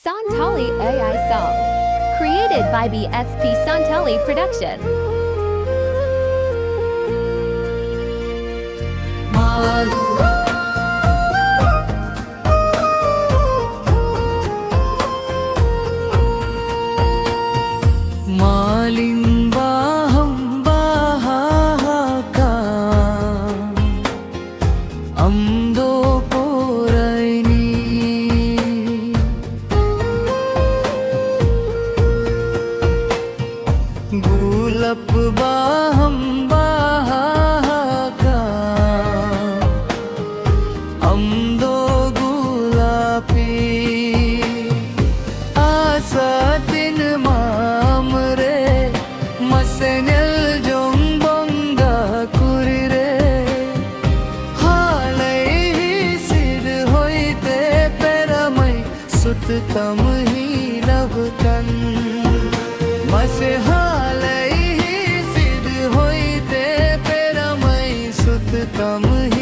Santali AI song. Created by BSP Santali Production. गुलप बाहम बाहाका अमदो गुलापी आसातिन मामरे मसेनल जोंबंगा कुरिरे हालै सिर होइते पेरमै सुततम ही लभतन मसे हालै सिद्ध होइते पेरमै सुततम ही